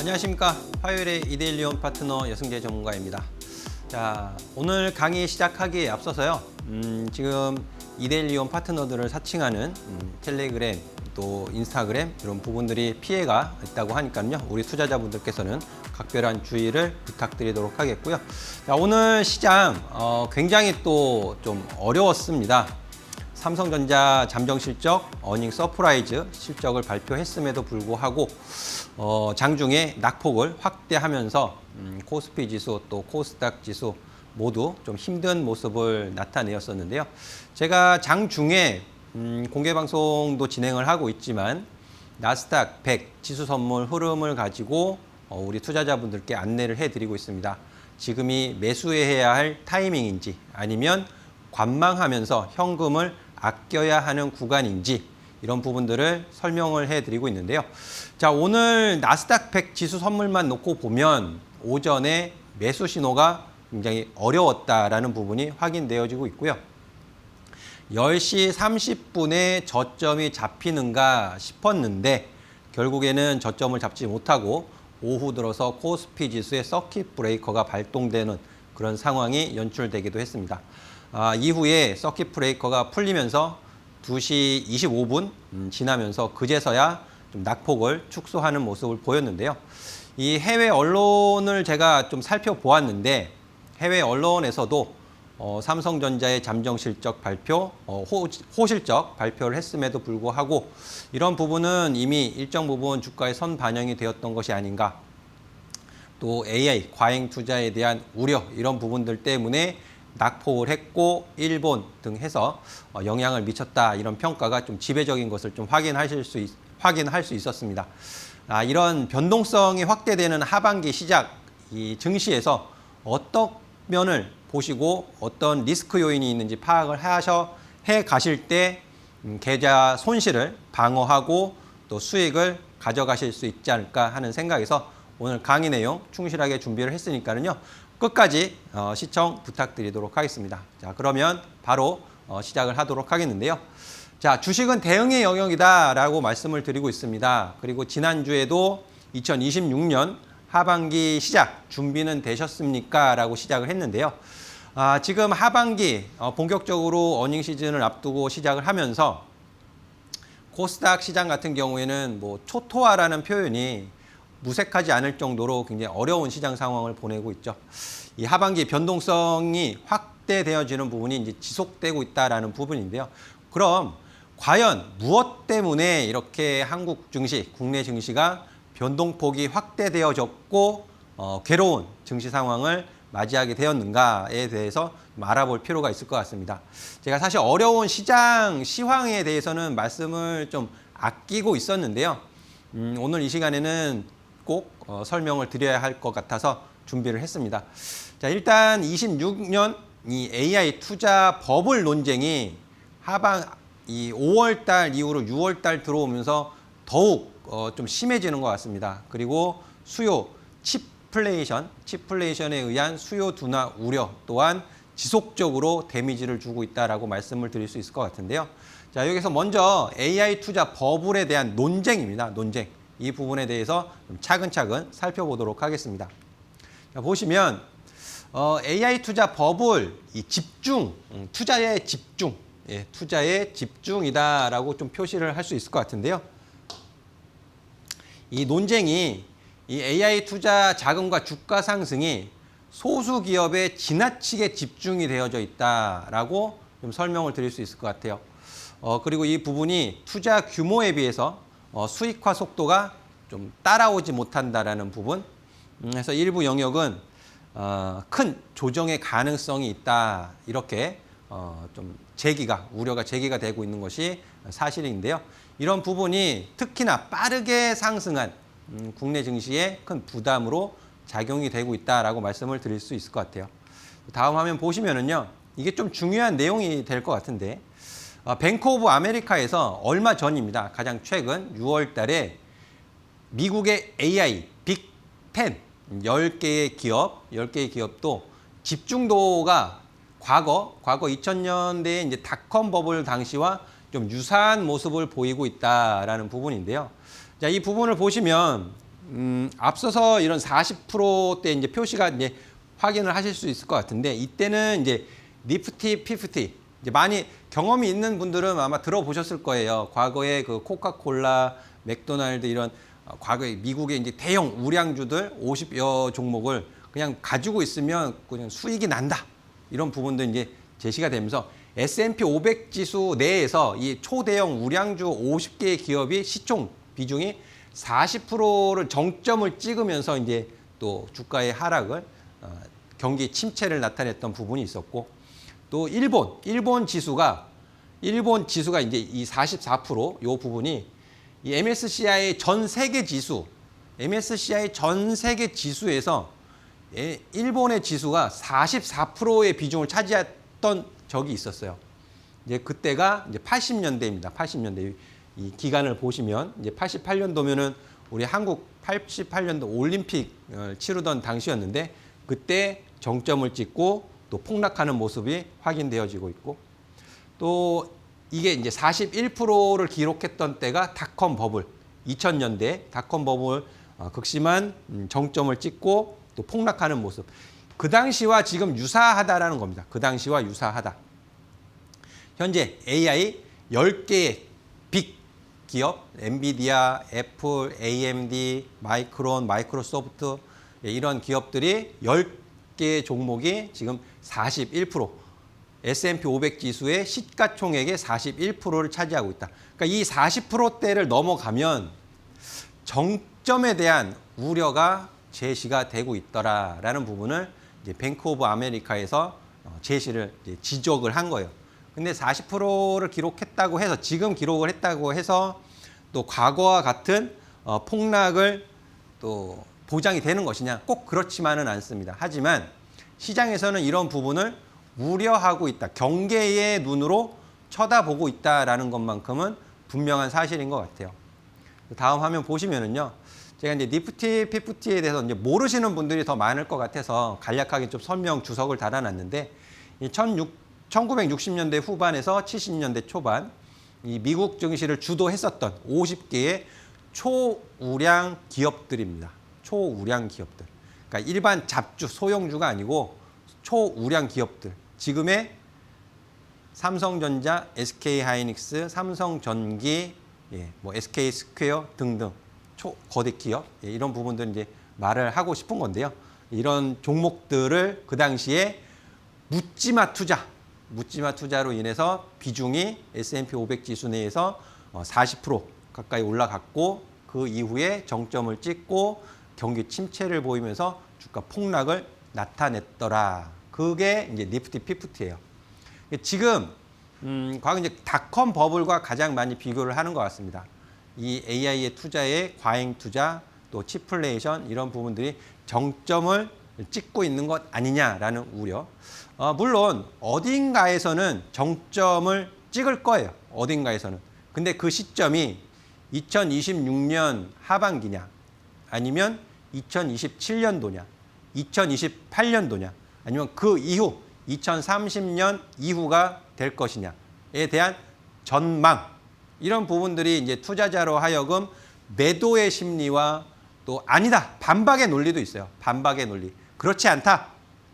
안녕하십니까. 화요일에 이데일리온 파트너 여승재 전문가입니다. 자, 오늘 강의 시작하기에 앞서서요. 지금 이데일리온 파트너들을 사칭하는 텔레그램 또 인스타그램 이런 부분들이 피해가 있다고 하니까요. 우리 투자자분들께서는 각별한 주의를 부탁드리도록 하겠고요. 자, 오늘 시장 굉장히 또 좀 어려웠습니다. 삼성전자 잠정 실적, 어닝 서프라이즈 실적을 발표했음에도 불구하고 장중에 낙폭을 확대하면서 코스피 지수 또 코스닥 지수 모두 좀 힘든 모습을 나타내었었는데요. 제가 장중에 공개 방송도 진행을 하고 있지만 나스닥 100 지수 선물 흐름을 가지고 우리 투자자분들께 안내를 해드리고 있습니다. 지금이 매수해야 할 타이밍인지 아니면 관망하면서 현금을 아껴야 하는 구간인지 이런 부분들을 설명을 해드리고 있는데요. 자, 오늘 나스닥 100 지수 선물만 놓고 보면 오전에 매수 신호가 굉장히 어려웠다라는 부분이 확인되어지고 있고요. 10시 30분에 저점이 잡히는가 싶었는데 결국에는 저점을 잡지 못하고 오후 들어서 코스피 지수의 서킷 브레이커가 발동되는 그런 상황이 연출되기도 했습니다. 이후에 서킷 브레이커가 풀리면서 2시 25분 지나면서 그제서야 좀 낙폭을 축소하는 모습을 보였는데요. 이 해외 언론을 제가 좀 살펴보았는데 해외 언론에서도 삼성전자의 잠정 실적 발표, 호실적 발표를 했음에도 불구하고 이런 부분은 이미 일정 부분 주가에 선 반영이 되었던 것이 아닌가. 또 AI, 과잉 투자에 대한 우려 이런 부분들 때문에 낙폭을 했고 일본 등 해서 영향을 미쳤다 이런 평가가 좀 지배적인 것을 좀 확인할 수 있었습니다. 이런 변동성이 확대되는 하반기 시작 이 증시에서 어떤 면을 보시고 어떤 리스크 요인이 있는지 파악을 해 가실 때 계좌 손실을 방어하고 또 수익을 가져가실 수 있지 않을까 하는 생각에서 오늘 강의 내용 충실하게 준비를 했으니까요. 끝까지 시청 부탁드리도록 하겠습니다. 자, 그러면 바로 시작을 하도록 하겠는데요. 자, 주식은 대응의 영역이다라고 말씀을 드리고 있습니다. 그리고 지난주에도 2026년 하반기 시작 준비는 되셨습니까? 라고 시작을 했는데요. 지금 하반기 본격적으로 어닝 시즌을 앞두고 시작을 하면서 코스닥 시장 같은 경우에는 뭐 초토화라는 표현이 무색하지 않을 정도로 굉장히 어려운 시장 상황을 보내고 있죠. 이 하반기 변동성이 확대되어지는 부분이 이제 지속되고 있다라는 부분인데요. 그럼 과연 무엇 때문에 이렇게 한국 증시, 국내 증시가 변동폭이 확대되어졌고 괴로운 증시 상황을 맞이하게 되었는가에 대해서 좀 알아볼 필요가 있을 것 같습니다. 제가 사실 어려운 시장 시황에 대해서는 말씀을 좀 아끼고 있었는데요. 오늘 이 시간에는 꼭 설명을 드려야 할 것 같아서 준비를 했습니다. 자, 일단 26년 이 AI 투자 버블 논쟁이 이 5월 달 이후로 6월 달 들어오면서 더욱 좀 심해지는 것 같습니다. 그리고 수요 칩플레이션에 의한 수요 둔화 우려 또한 지속적으로 데미지를 주고 있다라고 말씀을 드릴 수 있을 것 같은데요. 자, 여기서 먼저 AI 투자 버블에 대한 논쟁입니다. 논쟁. 이 부분에 대해서 좀 차근차근 살펴보도록 하겠습니다. 자, 보시면 AI 투자 버블, 이 집중, 투자의 집중, 투자의 집중이다라고 좀 표시를 할 수 있을 것 같은데요. 이 논쟁이 이 AI 투자 자금과 주가 상승이 소수 기업에 지나치게 집중이 되어져 있다라고 좀 설명을 드릴 수 있을 것 같아요. 그리고 이 부분이 투자 규모에 비해서 수익화 속도가 좀 따라오지 못한다라는 부분. 그래서 일부 영역은 큰 조정의 가능성이 있다. 이렇게 좀 우려가 제기가 되고 있는 것이 사실인데요. 이런 부분이 특히나 빠르게 상승한 국내 증시에 큰 부담으로 작용이 되고 있다라고 말씀을 드릴 수 있을 것 같아요. 다음 화면 보시면은요. 이게 좀 중요한 내용이 될 것 같은데 뱅크 오브 아메리카에서 얼마 전입니다. 가장 최근 6월 달에 미국의 AI 빅 10, 10개의 기업도 집중도가 과거 2000년대에 이제 닷컴 버블 당시와 좀 유사한 모습을 보이고 있다라는 부분인데요. 자, 이 부분을 보시면 앞서서 이런 40%대 이제 표시가 이제 확인을 하실 수 있을 것 같은데 이때는 이제 니프티 50 이제 많이 경험이 있는 분들은 아마 들어보셨을 거예요. 과거에 그 코카콜라, 맥도날드 이런 과거에 미국의 이제 대형 우량주들 50여 종목을 그냥 가지고 있으면 그냥 수익이 난다. 이런 부분도 이제 제시가 되면서 S&P 500 지수 내에서 이 초대형 우량주 50개의 기업이 시총 비중이 40%를 정점을 찍으면서 이제 또 주가의 하락을 경기 침체를 나타냈던 부분이 있었고 또 일본 지수가 이제 이 44%요 부분이 이 MSCI 전 세계 지수에서 일본의 지수가 44%의 비중을 차지했던 적이 있었어요. 이제 그때가 이제 80년대입니다. 80년대 이 기간을 보시면 이제 88년도면은 우리 한국 88년도 올림픽 치르던 당시였는데 그때 정점을 찍고 또 폭락하는 모습이 확인되어지고 있고 또 이게 이제 41%를 기록했던 때가 닷컴 버블 2000년대 닷컴 버블 극심한 정점을 찍고 또 폭락하는 모습. 그 당시와 지금 유사하다라는 겁니다. 그 당시와 유사하다. 현재 AI 10개의 빅 기업, 엔비디아, 애플, AMD, 마이크론, 마이크로소프트 이런 기업들이 10개의 종목이 지금 41%, S&P 500 지수의 시가총액의 41%를 차지하고 있다. 그러니까 이 40%대를 넘어가면 정점에 대한 우려가 제시가 되고 있더라라는 부분을 이제 뱅크 오브 아메리카에서 제시를 이제 지적을 한 거예요. 근데 40%를 기록했다고 해서 지금 기록을 했다고 해서 또 과거와 같은 폭락을 또 보장이 되는 것이냐? 꼭 그렇지만은 않습니다. 하지만 시장에서는 이런 부분을 우려하고 있다. 경계의 눈으로 쳐다보고 있다라는 것만큼은 분명한 사실인 것 같아요. 다음 화면 보시면은요. 제가 이제 니프티 50에 대해서 이제 모르시는 분들이 더 많을 것 같아서 간략하게 좀 설명 주석을 달아놨는데 이 1960년대 후반에서 70년대 초반 이 미국 증시를 주도했었던 50개의 초우량 기업들입니다. 초우량 기업들. 그러니까 일반 잡주, 소형주가 아니고 초우량 기업들. 지금의 삼성전자, SK하이닉스, 삼성전기, 뭐 SK스퀘어 등등 거대 기업 이런 부분들 이제 말을 하고 싶은 건데요. 이런 종목들을 그 당시에 묻지마 투자로 인해서 비중이 S&P 500 지수 내에서 40% 가까이 올라갔고 그 이후에 정점을 찍고 경기 침체를 보이면서 주가 폭락을 나타냈더라. 그게 이제 니프티 50예요. 지금 과거 이제 닷컴 버블과 가장 많이 비교를 하는 것 같습니다. 이 AI의 투자에 과잉 투자, 또 치플레이션 이런 부분들이 정점을 찍고 있는 것 아니냐라는 우려. 물론 어딘가에서는 정점을 찍을 거예요. 어딘가에서는. 근데 그 시점이 2026년 하반기냐 아니면 2027년도냐 2028년도냐 아니면 그 이후 2030년 이후가 될 것이냐에 대한 전망 이런 부분들이 이제 투자자로 하여금 매도의 심리와 또 아니다 반박의 논리도 있어요. 반박의 논리. 그렇지 않다.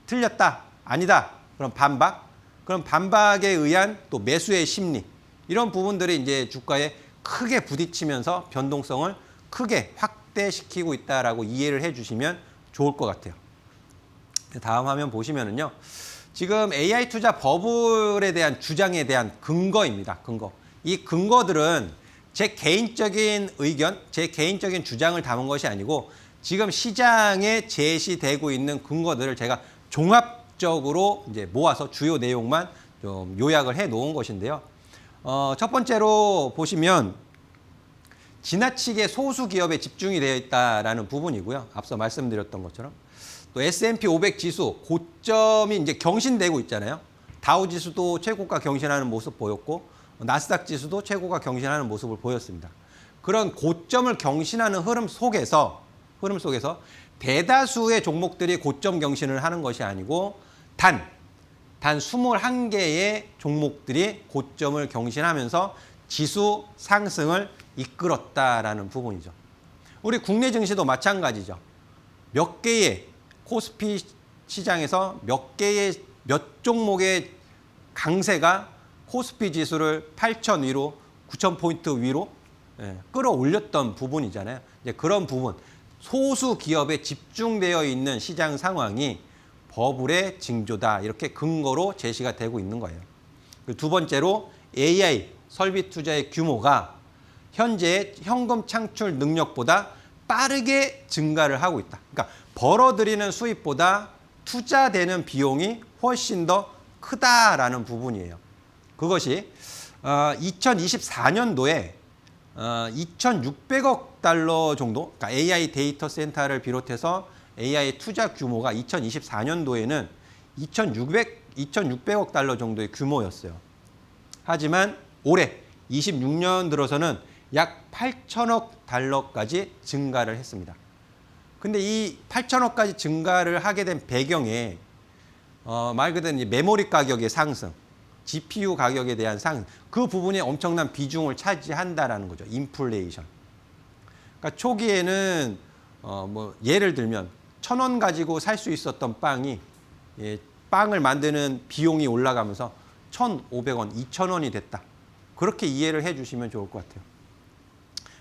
틀렸다. 아니다. 그럼 반박. 그럼 반박에 의한 또 매수의 심리. 이런 부분들이 이제 주가에 크게 부딪히면서 변동성을 크게 확대시키고 있다라고 이해를 해주시면 좋을 것 같아요. 다음 화면 보시면은요. 지금 AI 투자 버블에 대한 주장에 대한 근거입니다. 근거. 이 근거들은 제 개인적인 의견, 제 개인적인 주장을 담은 것이 아니고 지금 시장에 제시되고 있는 근거들을 제가 종합적으로 이제 모아서 주요 내용만 좀 요약을 해 놓은 것인데요. 첫 번째로 보시면 지나치게 소수 기업에 집중이 되어 있다라는 부분이고요. 앞서 말씀드렸던 것처럼 또 S&P 500 지수 고점이 이제 경신되고 있잖아요. 다우 지수도 최고가 경신하는 모습 보였고 나스닥 지수도 최고가 경신하는 모습을 보였습니다. 그런 고점을 경신하는 흐름 속에서 대다수의 종목들이 고점 경신을 하는 것이 아니고 단 21개의 종목들이 고점을 경신하면서 지수 상승을 이끌었다라는 부분이죠. 우리 국내 증시도 마찬가지죠. 몇 개의 코스피 시장에서 몇 종목의 강세가 코스피 지수를 8,000 위로 9,000포인트 위로 끌어올렸던 부분이잖아요. 이제 그런 부분, 소수 기업에 집중되어 있는 시장 상황이 버블의 징조다. 이렇게 근거로 제시가 되고 있는 거예요. 두 번째로 AI 설비 투자의 규모가 현재의 현금 창출 능력보다 빠르게 증가를 하고 있다. 그러니까 벌어들이는 수입보다 투자되는 비용이 훨씬 더 크다라는 부분이에요. 그것이 2024년도에 2,600억 달러 정도, 그러니까 AI 데이터 센터를 비롯해서 AI 투자 규모가 2024년도에는 2,600억 달러 정도의 규모였어요. 하지만 올해 26년 들어서는 약 8천억 달러까지 증가를 했습니다. 근데 이 8천억까지 증가를 하게 된 배경에 말 그대로 메모리 가격의 상승, GPU 가격에 대한 상승, 그 부분이 엄청난 비중을 차지한다라는 거죠. 인플레이션. 그러니까 초기에는 뭐 예를 들면 1,000원 가지고 살 수 있었던 빵이 빵을 만드는 비용이 올라가면서 1,500원, 2,000원이 됐다. 그렇게 이해를 해주시면 좋을 것 같아요.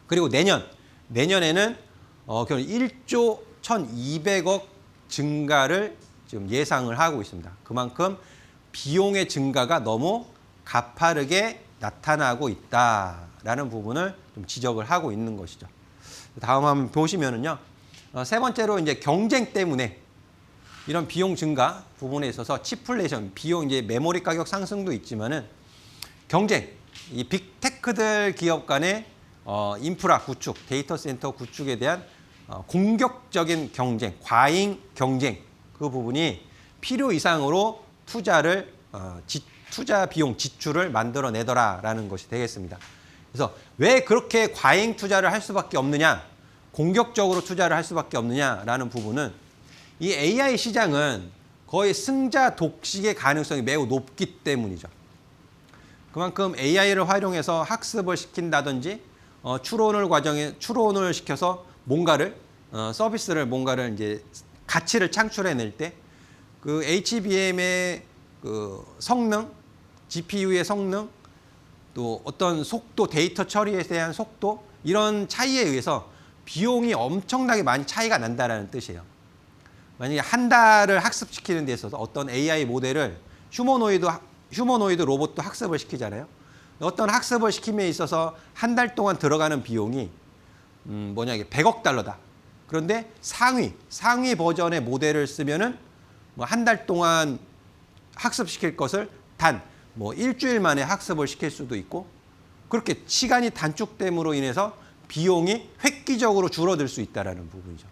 그리고 내년에는 1조 1,200억 증가를 지금 예상을 하고 있습니다. 그만큼 비용의 증가가 너무 가파르게 나타나고 있다라는 부분을 좀 지적을 하고 있는 것이죠. 다음 한번 보시면은요. 세 번째로 이제 경쟁 때문에 이런 비용 증가 부분에 있어서 치플레이션, 비용 이제 메모리 가격 상승도 있지만은 경쟁, 이 빅테크들 기업 간의 인프라 구축, 데이터 센터 구축에 대한 공격적인 경쟁, 과잉 경쟁, 그 부분이 필요 이상으로 투자 비용 지출을 만들어내더라라는 것이 되겠습니다. 그래서 왜 그렇게 과잉 투자를 할 수밖에 없느냐, 공격적으로 투자를 할 수밖에 없느냐라는 부분은 이 AI 시장은 거의 승자 독식의 가능성이 매우 높기 때문이죠. 그만큼 AI를 활용해서 학습을 시킨다든지 추론을 시켜서 서비스를 이제 가치를 창출해낼 때 그 HBM의 그 성능, GPU의 성능, 또 어떤 속도, 데이터 처리에 대한 속도, 이런 차이에 의해서 비용이 엄청나게 많이 차이가 난다는 뜻이에요. 만약에 한 달을 학습시키는 데 있어서 어떤 AI 모델을 휴머노이드 로봇도 학습을 시키잖아요. 어떤 학습을 시킴에 있어서 한 달 동안 들어가는 비용이 이게 100억 달러다. 그런데 상위 버전의 모델을 쓰면은 한 달 동안 학습시킬 것을 단 일주일 만에 학습을 시킬 수도 있고, 그렇게 시간이 단축됨으로 인해서 비용이 획기적으로 줄어들 수 있다는 부분이죠.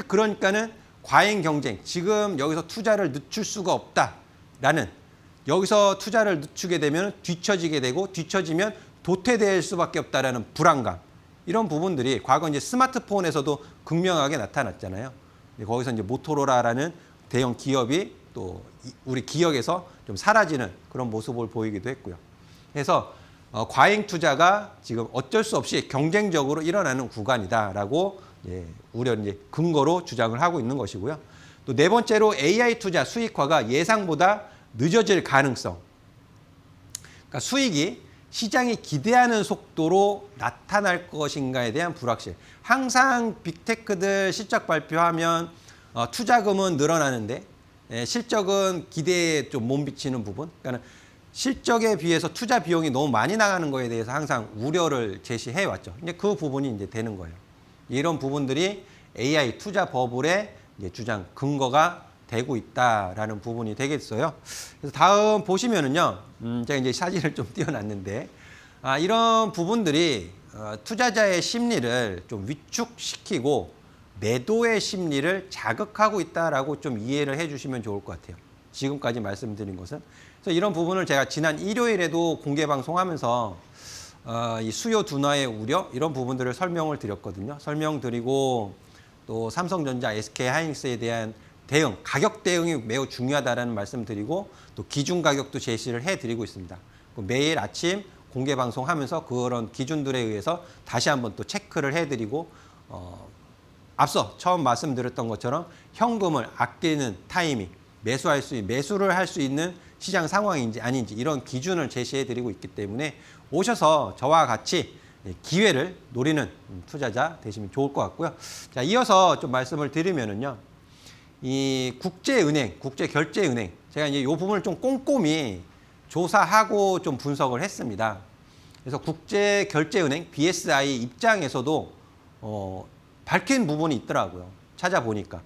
그러니까는 과잉 경쟁, 지금 여기서 투자를 늦출 수가 없다라는, 여기서 투자를 늦추게 되면 뒤처지게 되고, 뒤처지면 도태될 수밖에 없다라는 불안감, 이런 부분들이 과거 이제 스마트폰에서도 극명하게 나타났잖아요. 거기서 이제 모토로라라는 대형 기업이 또 우리 기억에서 좀 사라지는 그런 모습을 보이기도 했고요. 그래서 과잉 투자가 지금 어쩔 수 없이 경쟁적으로 일어나는 구간이다라고 이제 근거로 주장을 하고 있는 것이고요. 또 네 번째로 AI 투자 수익화가 예상보다 늦어질 가능성. 그러니까 수익이 시장이 기대하는 속도로 나타날 것인가에 대한 불확실. 항상 빅테크들 실적 발표하면 투자금은 늘어나는데 실적은 기대에 좀 못 미치는 부분. 그러니까 실적에 비해서 투자 비용이 너무 많이 나가는 거에 대해서 항상 우려를 제시해 왔죠. 이제 그 부분이 이제 되는 거예요. 이런 부분들이 AI 투자 버블의 주장 근거가 되고 있다라는 부분이 되겠어요. 그래서 다음 보시면은요, 제가 이제 사진을 좀 띄워놨는데, 이런 부분들이 투자자의 심리를 좀 위축시키고 매도의 심리를 자극하고 있다라고 좀 이해를 해주시면 좋을 것 같아요. 지금까지 말씀드린 것은. 그래서 이런 부분을 제가 지난 일요일에도 공개 방송하면서 이 수요 둔화의 우려, 이런 부분들을 설명을 드렸거든요. 설명드리고 또 삼성전자, SK하이닉스에 대한 대응, 가격 대응이 매우 중요하다는 말씀드리고 또 기준 가격도 제시를 해드리고 있습니다. 매일 아침 공개 방송하면서 그런 기준들에 의해서 다시 한번 또 체크를 해드리고 앞서 처음 말씀드렸던 것처럼 현금을 아끼는 타이밍, 매수를 할 수 있는 시장 상황인지 아닌지 이런 기준을 제시해 드리고 있기 때문에 오셔서 저와 같이 기회를 노리는 투자자 되시면 좋을 것 같고요. 자, 이어서 좀 말씀을 드리면은요. 이 국제은행, 국제결제은행 제가 이제 이 부분을 좀 꼼꼼히 조사하고 좀 분석을 했습니다. 그래서 국제결제은행 BSI 입장에서도 밝힌 부분이 있더라고요. 찾아보니까.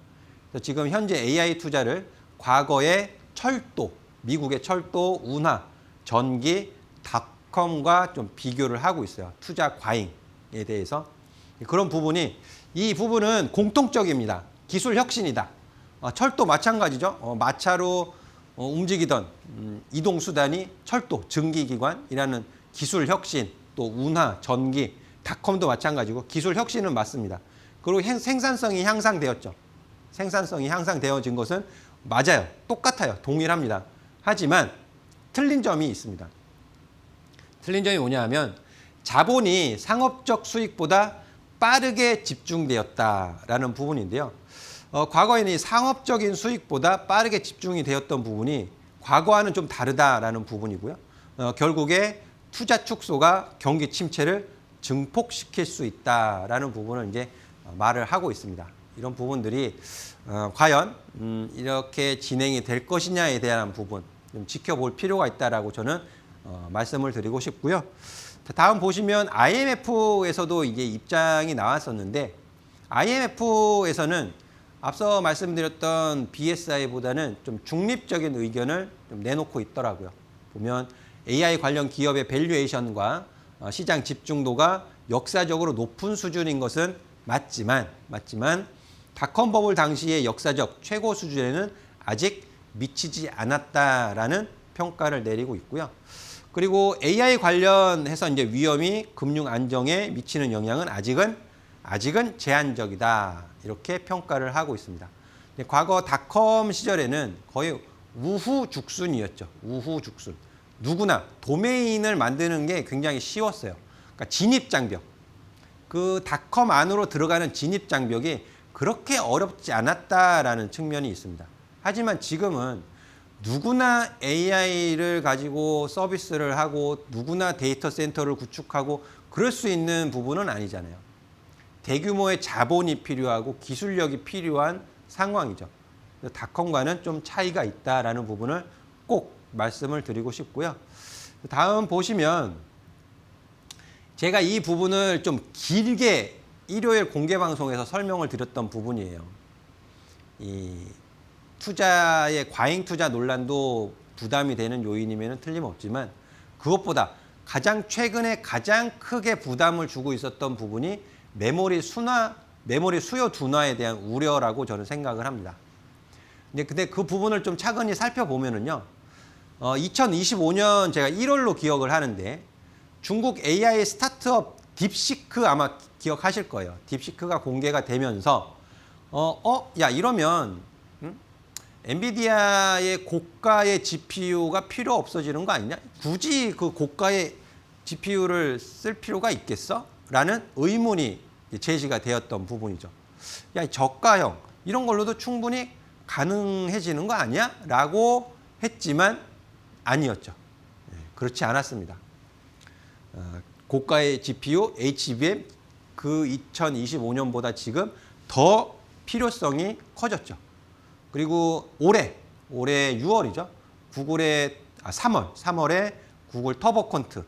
그래서 지금 현재 AI 투자를 과거의 철도, 미국의 철도, 운하, 전기, 닷컴과 좀 비교를 하고 있어요. 투자 과잉에 대해서. 그런 부분이, 이 부분은 공통적입니다. 기술 혁신이다. 철도 마찬가지죠. 마차로 움직이던 이동수단이 철도, 증기기관이라는 기술 혁신, 또 운하, 전기, 닷컴도 마찬가지고 기술 혁신은 맞습니다. 그리고 생산성이 향상되었죠. 생산성이 향상되어진 것은 맞아요. 똑같아요. 동일합니다. 하지만 틀린 점이 있습니다. 틀린 점이 뭐냐 하면 자본이 상업적 수익보다 빠르게 집중되었다라는 부분인데요. 과거에는 이 상업적인 수익보다 빠르게 집중이 되었던 부분이 과거와는 좀 다르다라는 부분이고요. 결국에 투자 축소가 경기 침체를 증폭시킬 수 있다라는 부분을 이제 말을 하고 있습니다. 이런 부분들이 과연 이렇게 진행이 될 것이냐에 대한 부분 좀 지켜볼 필요가 있다라고 저는 말씀을 드리고 싶고요. 다음 보시면 IMF에서도 이게 입장이 나왔었는데 IMF에서는 앞서 말씀드렸던 BSI보다는 좀 중립적인 의견을 좀 내놓고 있더라고요. 보면 AI 관련 기업의 밸류에이션과 시장 집중도가 역사적으로 높은 수준인 것은 맞지만 닷컴 버블 당시의 역사적 최고 수준에는 아직 미치지 않았다라는 평가를 내리고 있고요. 그리고 AI 관련해서 이제 위험이 금융 안정에 미치는 영향은 아직은 제한적이다. 이렇게 평가를 하고 있습니다. 과거 닷컴 시절에는 거의 우후죽순이었죠. 우후죽순. 누구나 도메인을 만드는 게 굉장히 쉬웠어요. 그러니까 진입장벽. 그 닷컴 안으로 들어가는 진입장벽이 그렇게 어렵지 않았다라는 측면이 있습니다. 하지만 지금은 누구나 AI를 가지고 서비스를 하고 누구나 데이터 센터를 구축하고 그럴 수 있는 부분은 아니잖아요. 대규모의 자본이 필요하고 기술력이 필요한 상황이죠. 닷컴과는 좀 차이가 있다라는 부분을 꼭 말씀을 드리고 싶고요. 다음 보시면 제가 이 부분을 좀 길게 일요일 공개 방송에서 설명을 드렸던 부분이에요. 이 투자의 과잉 투자 논란도 부담이 되는 요인이면 틀림없지만 그것보다 최근에 가장 크게 부담을 주고 있었던 부분이 메모리 수요 둔화에 대한 우려라고 저는 생각을 합니다. 근데 그 부분을 좀 차근히 살펴보면은요. 2025년 제가 1월로 기억을 하는데 중국 AI 스타트업 딥시크 아마 기억하실 거예요. 딥시크가 공개가 되면서 야 이러면 엔비디아의 고가의 GPU가 필요 없어지는 거 아니냐? 굳이 그 고가의 GPU를 쓸 필요가 있겠어? 라는 의문이 제시가 되었던 부분이죠. 야, 저가형 이런 걸로도 충분히 가능해지는 거 아니야? 라고 했지만 아니었죠. 그렇지 않았습니다. 고가의 GPU, HBM 그 2025년보다 지금 더 필요성이 커졌죠. 그리고 올해 6월이죠. 3월에 구글 터보콘트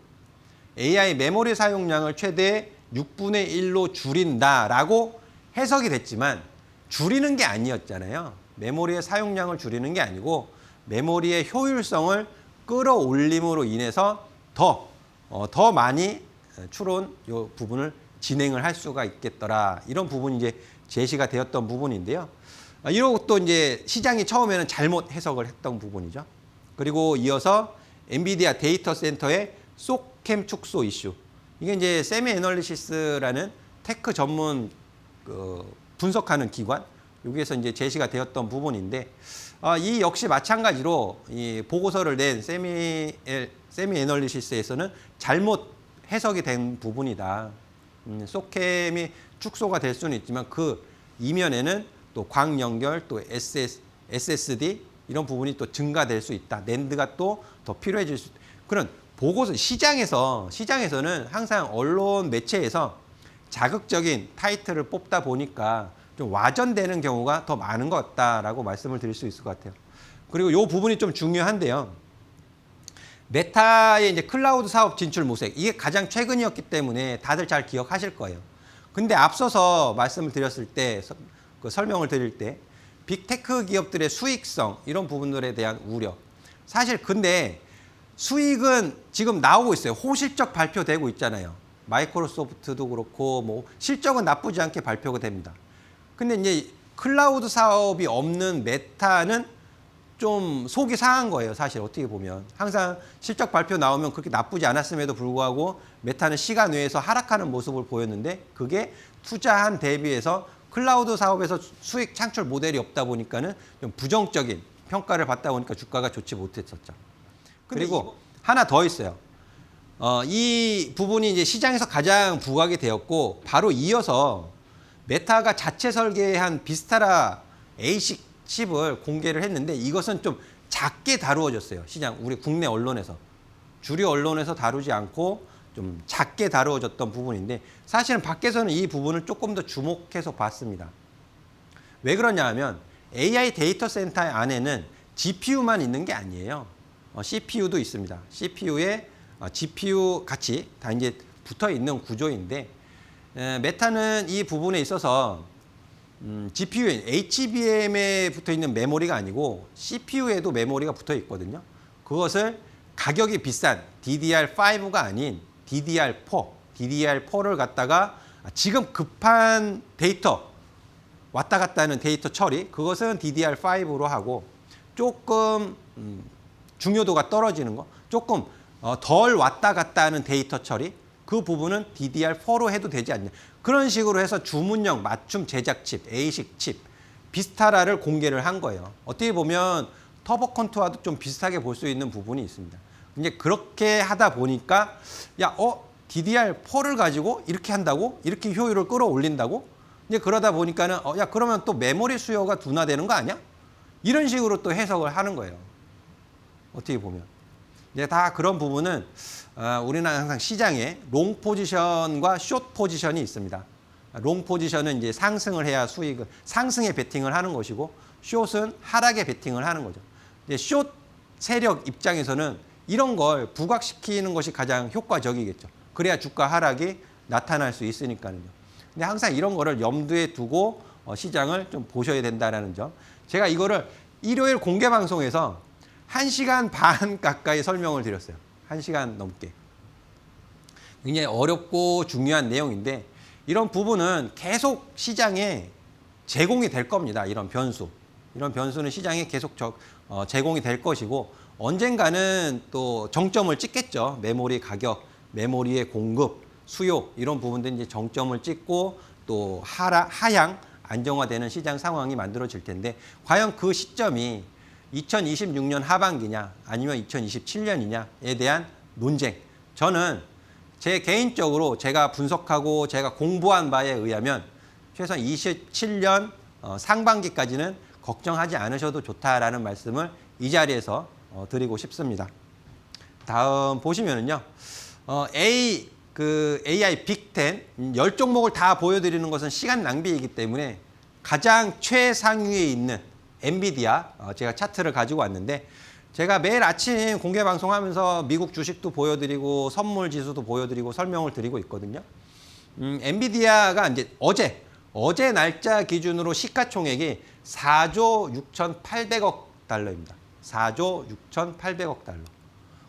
AI 메모리 사용량을 최대 6분의 1로 줄인다라고 해석이 됐지만 줄이는 게 아니었잖아요. 메모리의 사용량을 줄이는 게 아니고 메모리의 효율성을 끌어올림으로 인해서 더 많이 추론 이 부분을 진행을 할 수가 있겠더라. 이런 부분이 이제 제시가 되었던 부분인데요. 이것도 이제 시장이 처음에는 잘못 해석을 했던 부분이죠. 그리고 이어서 엔비디아 데이터 센터의 소캠 축소 이슈. 이게 이제 세미 애널리시스라는 테크 전문 분석하는 기관 여기에서 이제 제시가 되었던 부분인데 이 역시 마찬가지로 이 보고서를 낸 세미 애널리시스에서는 잘못 해석이 된 부분이다. 소캠이 축소가 될 수는 있지만 그 이면에는 또 광 연결, 또 SSD 이런 부분이 또 증가될 수 있다. 낸드가 또 더 필요해질 수 있다. 그런 보고서 시장에서는 항상 언론 매체에서 자극적인 타이틀을 뽑다 보니까 좀 와전되는 경우가 더 많은 것 같다라고 말씀을 드릴 수 있을 것 같아요. 그리고 이 부분이 좀 중요한데요. 메타의 이제 클라우드 사업 진출 모색, 이게 가장 최근이었기 때문에 다들 잘 기억하실 거예요. 근데 앞서서 말씀을 드렸을 때, 그 설명을 드릴 때, 빅테크 기업들의 수익성, 이런 부분들에 대한 우려. 사실 근데 수익은 지금 나오고 있어요. 호실적 발표되고 있잖아요. 마이크로소프트도 그렇고, 뭐, 실적은 나쁘지 않게 발표가 됩니다. 근데 이제 클라우드 사업이 없는 메타는 좀 속이 상한 거예요. 사실 어떻게 보면. 항상 실적 발표 나오면 그렇게 나쁘지 않았음에도 불구하고 메타는 시간 외에서 하락하는 모습을 보였는데 그게 투자한 대비해서 클라우드 사업에서 수익 창출 모델이 없다 보니까는 좀 부정적인 평가를 받다 보니까 주가가 좋지 못했었죠. 그리고 하나 더 있어요. 이 부분이 이제 시장에서 가장 부각이 되었고 바로 이어서 메타가 자체 설계한 비스타라 ASIC 칩을 공개를 했는데 이것은 좀 작게 다루어졌어요. 시장, 우리 국내 언론에서. 주류 언론에서 다루지 않고 좀 작게 다루어졌던 부분인데 사실은 밖에서는 이 부분을 조금 더 주목해서 봤습니다. 왜 그러냐 하면 AI 데이터 센터 안에는 GPU만 있는 게 아니에요. CPU도 있습니다. CPU에 GPU 같이 다 이제 붙어 있는 구조인데 메타는 이 부분에 있어서 GPU에 HBM에 붙어 있는 메모리가 아니고 CPU에도 메모리가 붙어 있거든요. 그것을 가격이 비싼 DDR5가 아닌 DDR4를 갖다가 지금 급한 데이터 왔다 갔다 하는 데이터 처리, 그것은 DDR5로 하고 조금 중요도가 떨어지는 거, 조금 덜 왔다 갔다 하는 데이터 처리, 그 부분은 DDR4로 해도 되지 않냐. 그런 식으로 해서 주문형 맞춤 제작 칩, ASIC 칩, 비스타라를 공개를 한 거예요. 어떻게 보면 터보 컨투어와도 좀 비슷하게 볼 수 있는 부분이 있습니다. 이제 그렇게 하다 보니까 DDR4를 가지고 이렇게 한다고? 이렇게 효율을 끌어올린다고? 이제 그러다 보니까는 그러면 또 메모리 수요가 둔화되는 거 아니야? 이런 식으로 또 해석을 하는 거예요. 어떻게 보면. 이제 다 그런 부분은 우리는 항상 시장에 롱 포지션과 숏 포지션이 있습니다. 롱 포지션은 이제 상승을 해야 수익을, 상승에 베팅을 하는 것이고, 숏은 하락에 베팅을 하는 거죠. 이제 숏 세력 입장에서는 이런 걸 부각시키는 것이 가장 효과적이겠죠. 그래야 주가 하락이 나타날 수 있으니까요. 근데 항상 이런 거를 염두에 두고 시장을 좀 보셔야 된다는 점. 제가 이거를 일요일 공개 방송에서 1시간 반 가까이 설명을 드렸어요. 1시간 넘게. 굉장히 어렵고 중요한 내용인데 이런 부분은 계속 시장에 제공이 될 겁니다. 이런 변수. 이런 변수는 시장에 계속 제공이 될 것이고 언젠가는 또 정점을 찍겠죠. 메모리 가격, 메모리의 공급, 수요 이런 부분들 이제 정점을 찍고 또 하향 안정화되는 시장 상황이 만들어질 텐데 과연 그 시점이 2026년 하반기냐 아니면 2027년이냐에 대한 논쟁. 저는 제 개인적으로 제가 분석하고 제가 공부한 바에 의하면 최소한 27년 상반기까지는 걱정하지 않으셔도 좋다라는 말씀을 이 자리에서 드리고 싶습니다. 다음 보시면은요. AI 빅10 10종목을 다 보여드리는 것은 시간 낭비이기 때문에 가장 최상위에 있는 엔비디아 제가 차트를 가지고 왔는데 제가 매일 아침 공개 방송하면서 미국 주식도 보여드리고 선물 지수도 보여드리고 설명을 드리고 있거든요. 엔비디아가 이제 어제 날짜 기준으로 시가총액이 4조 6,800억 달러입니다. 4조 6,800억 달러.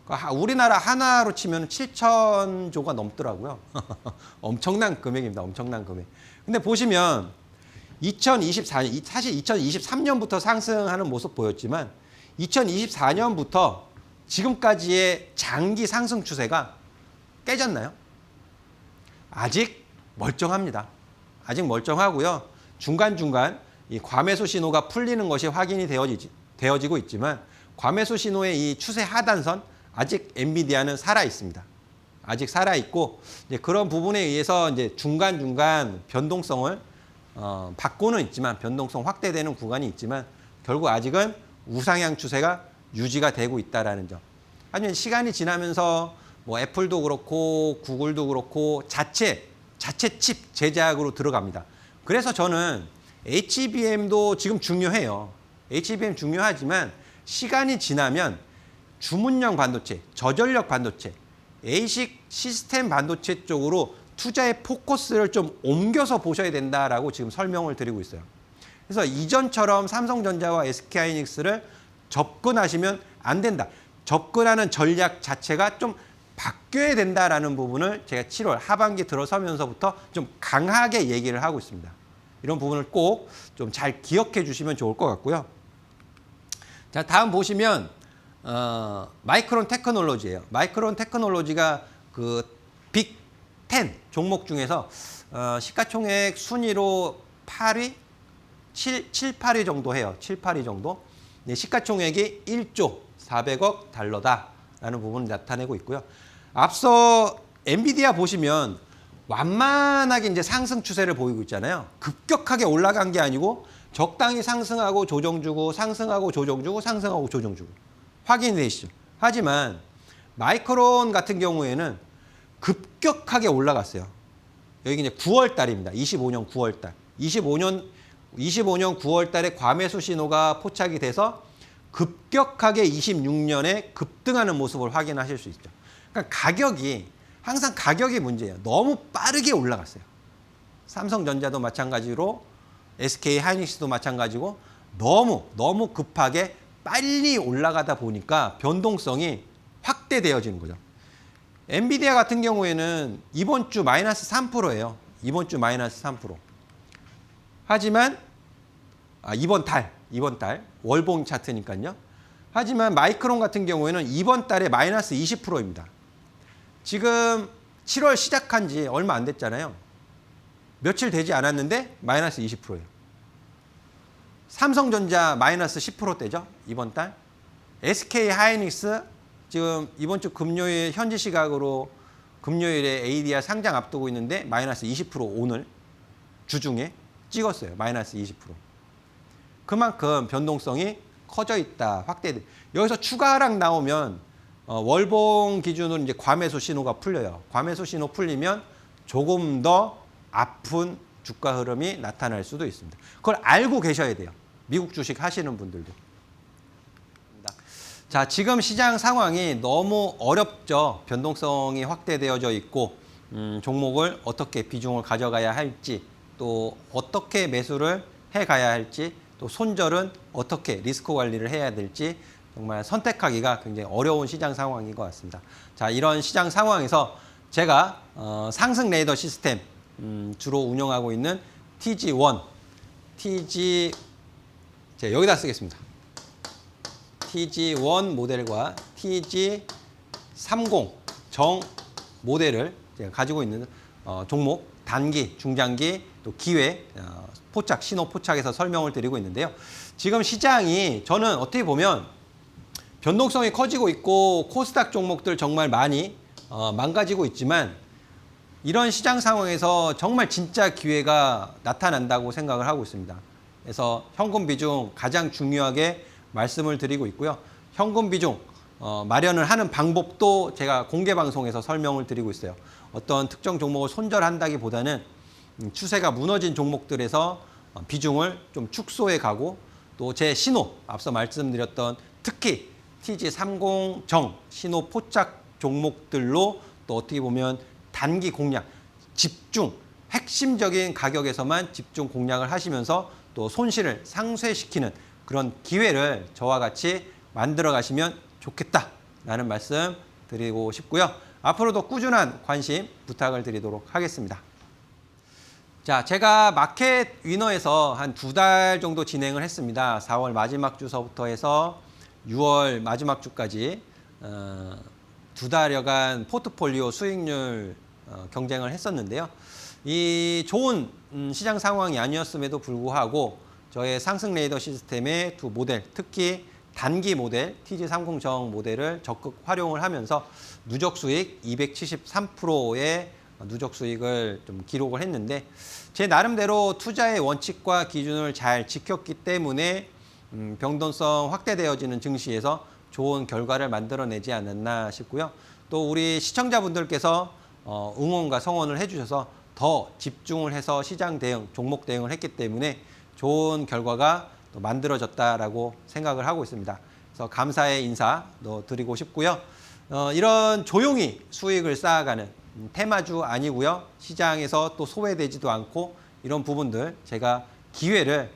그러니까 우리나라 하나로 치면 7,000조가 넘더라고요. 엄청난 금액입니다. 엄청난 금액. 근데 보시면 2024년, 사실 2023년부터 상승하는 모습 보였지만 2024년부터 지금까지의 장기 상승 추세가 깨졌나요? 아직 멀쩡합니다. 아직 멀쩡하고요. 중간중간 이 과매수 신호가 풀리는 것이 확인이 되어지고 있지만 과매수 신호의 이 추세 하단선 아직 엔비디아는 살아 있습니다. 아직 살아 있고 이제 그런 부분에 의해서 이제 중간중간 변동성을 받고는 있지만 변동성 확대되는 구간이 있지만 결국 아직은 우상향 추세가 유지가 되고 있다라는 점. 하지만 시간이 지나면서 뭐 애플도 그렇고 구글도 그렇고 자체 칩 제작으로 들어갑니다. 그래서 저는 HBM도 지금 중요해요. HBM 중요하지만 시간이 지나면 주문형 반도체, 저전력 반도체, ASIC 시스템 반도체 쪽으로 투자의 포커스를 좀 옮겨서 보셔야 된다라고 지금 설명을 드리고 있어요. 그래서 이전처럼 삼성전자와 SK하이닉스를 접근하시면 안 된다. 접근하는 전략 자체가 좀 바뀌어야 된다라는 부분을 제가 7월 하반기 들어서면서부터 좀 강하게 얘기를 하고 있습니다. 이런 부분을 꼭 좀 잘 기억해 주시면 좋을 것 같고요. 자, 다음 보시면 마이크론 테크놀로지예요. 마이크론 테크놀로지가 그 빅 10 종목 중에서 시가총액 순위로 8위, 7, 8위 정도 해요. 7, 8위 정도. 네, 시가총액이 1조 400억 달러다라는 부분을 나타내고 있고요. 앞서 엔비디아 보시면 완만하게 이제 상승 추세를 보이고 있잖아요. 급격하게 올라간 게 아니고 적당히 상승하고 조정 주고 상승하고 조정 주고 상승하고 조정 주고 확인되시죠. 하지만 마이크론 같은 경우에는 급격하게 올라갔어요. 여기 이제 9월 달입니다. 25년 9월 달. 25년 9월 달에 과매수 신호가 포착이 돼서 급격하게 26년에 급등하는 모습을 확인하실 수 있죠. 그러니까 항상 가격이 문제예요. 너무 빠르게 올라갔어요. 삼성전자도 마찬가지로 SK하이닉스도 마찬가지고 너무 급하게 빨리 올라가다 보니까 변동성이 확대되어지는 거죠. 엔비디아 같은 경우에는 이번 주 마이너스 3%예요. 이번 주 마이너스 3%. 하지만 이번 달 월봉 차트니까요. 하지만 마이크론 같은 경우에는 이번 달에 마이너스 20%입니다. 지금 7월 시작한 지 얼마 안 됐잖아요. 며칠 되지 않았는데 마이너스 20%예요. 삼성전자 마이너스 10%대죠. 이번 달. SK하이닉스 지금 이번 주 금요일 현지 시각으로 금요일에 ADR 상장 앞두고 있는데 마이너스 20% 오늘 주중에 찍었어요. 마이너스 20%. 그만큼 변동성이 커져 있다. 확대돼. 여기서 추가 하락 나오면 월봉 기준으로 이제 과매수 신호가 풀려요. 과매수 신호 풀리면 조금 더 아픈 주가 흐름이 나타날 수도 있습니다. 그걸 알고 계셔야 돼요. 미국 주식 하시는 분들도. 자, 지금 시장 상황이 너무 어렵죠. 변동성이 확대되어져 있고 종목을 어떻게 비중을 가져가야 할지 또 어떻게 매수를 해가야 할지 또 손절은 어떻게 리스크 관리를 해야 될지 정말 선택하기가 굉장히 어려운 시장 상황인 것 같습니다. 자, 이런 시장 상황에서 제가 상승 레이더 시스템 주로 운영하고 있는 TG1, 제가 여기다 쓰겠습니다. TG1 모델과 TG30 정 모델을 제가 가지고 있는 종목 단기, 중장기, 또 기회, 포착, 신호 포착에서 설명을 드리고 있는데요. 지금 시장이 저는 어떻게 보면 변동성이 커지고 있고 코스닥 종목들 정말 많이 망가지고 있지만 이런 시장 상황에서 정말 진짜 기회가 나타난다고 생각을 하고 있습니다. 그래서 현금 비중 가장 중요하게 말씀을 드리고 있고요. 현금 비중 마련을 하는 방법도 제가 공개 방송에서 설명을 드리고 있어요. 어떤 특정 종목을 손절한다기보다는 추세가 무너진 종목들에서 비중을 좀 축소해 가고 또 제 신호 앞서 말씀드렸던 특히 TG30 정 신호 포착 종목들로 또 어떻게 보면 단기 공략, 집중, 핵심적인 가격에서만 집중 공략을 하시면서 또 손실을 상쇄시키는 그런 기회를 저와 같이 만들어 가시면 좋겠다라는 말씀 드리고 싶고요. 앞으로도 꾸준한 관심 부탁을 드리도록 하겠습니다. 자, 제가 마켓 위너에서 한 2달 정도 진행을 했습니다. 4월 마지막 주서부터 해서 6월 마지막 주까지 2달여간 포트폴리오 수익률 경쟁을 했었는데요. 이 좋은 시장 상황이 아니었음에도 불구하고 저의 상승 레이더 시스템의 두 모델, 특히 단기 모델 TG30정 모델을 적극 활용을 하면서 누적 수익 273%의 누적 수익을 좀 기록을 했는데 제 나름대로 투자의 원칙과 기준을 잘 지켰기 때문에 변동성 확대되어지는 증시에서 좋은 결과를 만들어내지 않았나 싶고요. 또 우리 시청자분들께서 응원과 성원을 해주셔서 더 집중을 해서 시장 대응, 종목 대응을 했기 때문에 좋은 결과가 또 만들어졌다라고 생각을 하고 있습니다. 그래서 감사의 인사 드리고 싶고요. 이런 조용히 수익을 쌓아가는 테마주 아니고요. 시장에서 또 소외되지도 않고 이런 부분들 제가 기회를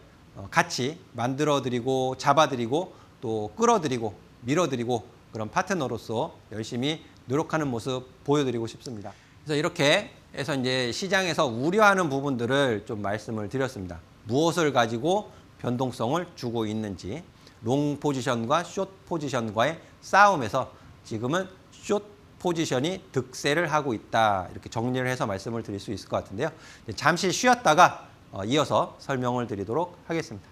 같이 만들어드리고 잡아드리고 또 끌어드리고 밀어드리고 그런 파트너로서 열심히 노력하는 모습 보여드리고 싶습니다. 그래서 이렇게 해서 이제 시장에서 우려하는 부분들을 좀 말씀을 드렸습니다. 무엇을 가지고 변동성을 주고 있는지, 롱 포지션과 숏 포지션과의 싸움에서 지금은 숏 포지션이 득세를 하고 있다. 이렇게 정리를 해서 말씀을 드릴 수 있을 것 같은데요. 잠시 쉬었다가 이어서 설명을 드리도록 하겠습니다.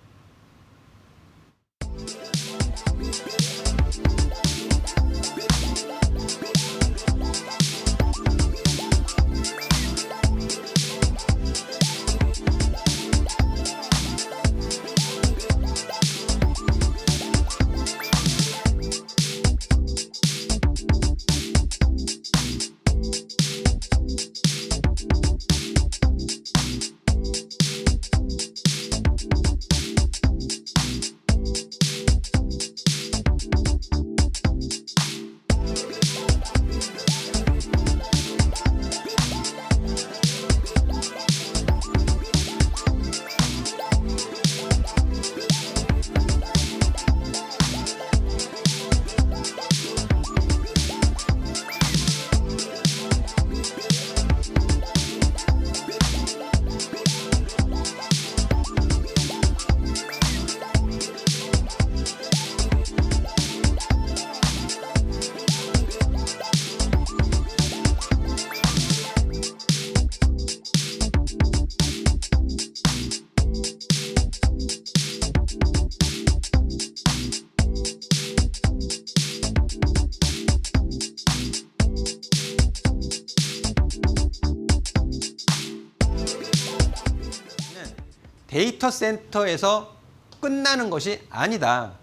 데이터 센터에서 끝나는 것이 아니다.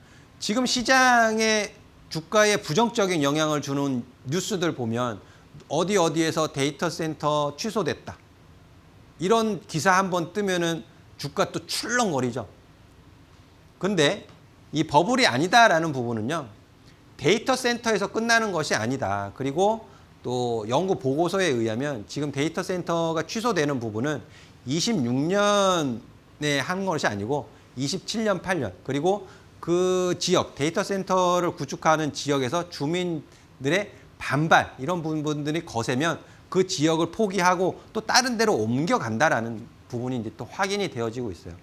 지금 시장에 주가에 부정적인 영향을 주는 뉴스들 보면 어디에서 데이터 센터 취소됐다. 이런 기사 한번 뜨면은 주가 또 출렁거리죠. 근데 이 버블이 아니다라는 부분은요. 데이터 센터에서 끝나는 것이 아니다. 그리고 또 연구 보고서에 의하면 지금 데이터 센터가 취소되는 부분은 26년에 한 것이 아니고 27년, 8년 그리고 그 지역 데이터 센터를 구축하는 지역에서 주민들의 반발 이런 부분들이 거세면 그 지역을 포기하고 또 다른 데로 옮겨간다라는 부분이 이제 또 확인이 되어지고 있어요.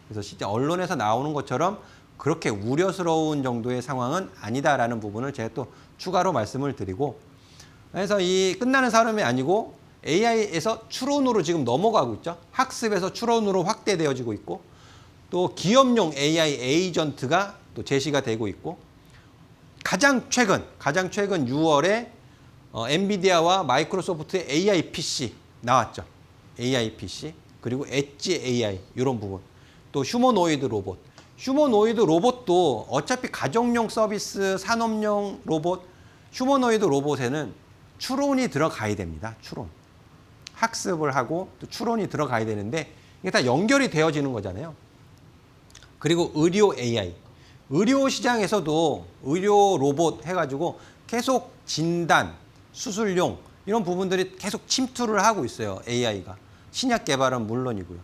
그래서 진짜 언론에서 나오는 것처럼 그렇게 우려스러운 정도의 상황은 아니다라는 부분을 제가 또 추가로 말씀을 드리고, 그래서 이 끝나는 사람이 아니고 AI에서 추론으로 지금 넘어가고 있죠. 학습에서 추론으로 확대되어지고 있고, 또 기업용 AI 에이전트가 또 제시가 되고 있고, 가장 최근 6월에 엔비디아와 마이크로소프트의 AI PC 나왔죠. AI PC 그리고 엣지 AI 이런 부분, 또 휴머노이드 로봇. 휴머노이드 로봇도 어차피 가정용 서비스, 산업용 로봇, 휴머노이드 로봇에는 추론이 들어가야 됩니다. 추론. 학습을 하고 또 추론이 들어가야 되는데 이게 다 연결이 되어지는 거잖아요. 그리고 의료 AI. 의료 시장에서도 의료 로봇 해가지고 계속 진단, 수술용 이런 부분들이 계속 침투를 하고 있어요. AI가. 신약 개발은 물론이고요.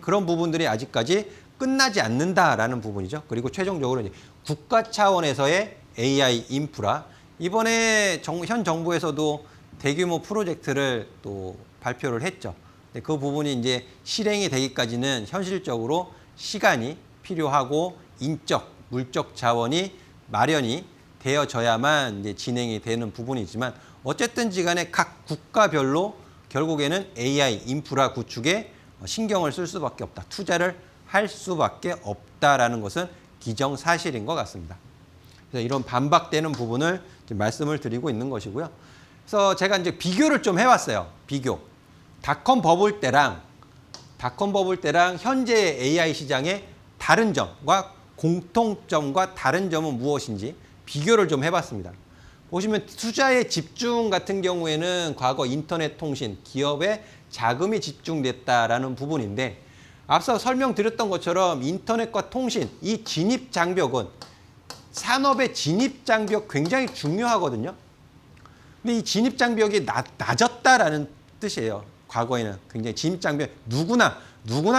그런 부분들이 아직까지 끝나지 않는다라는 부분이죠. 그리고 최종적으로 이제 국가 차원에서의 AI 인프라. 이번에 현 정부에서도 대규모 프로젝트를 또 발표를 했죠. 그 부분이 이제 실행이 되기까지는 현실적으로 시간이 필요하고 인적, 물적 자원이 마련이 되어져야만 이제 진행이 되는 부분이지만 어쨌든지 간에 각 국가별로 결국에는 AI 인프라 구축에 신경을 쓸 수밖에 없다. 투자를 할 수밖에 없다라는 것은 기정사실인 것 같습니다. 그래서 이런 반박되는 부분을 지금 말씀을 드리고 있는 것이고요. 그래서 제가 이제 비교를 좀 해왔어요. 비교. 닷컴 버블 때랑 현재의 AI 시장의 다른 점과 공통점과 다른 점은 무엇인지 비교를 좀 해봤습니다. 보시면 투자의 집중 같은 경우에는 과거 인터넷 통신, 기업에 자금이 집중됐다라는 부분인데 앞서 설명드렸던 것처럼 인터넷과 통신, 이 진입 장벽은 산업의 진입 장벽 굉장히 중요하거든요. 근데 이 진입 장벽이 낮았다라는 뜻이에요. 과거에는 굉장히 진입 장벽 누구나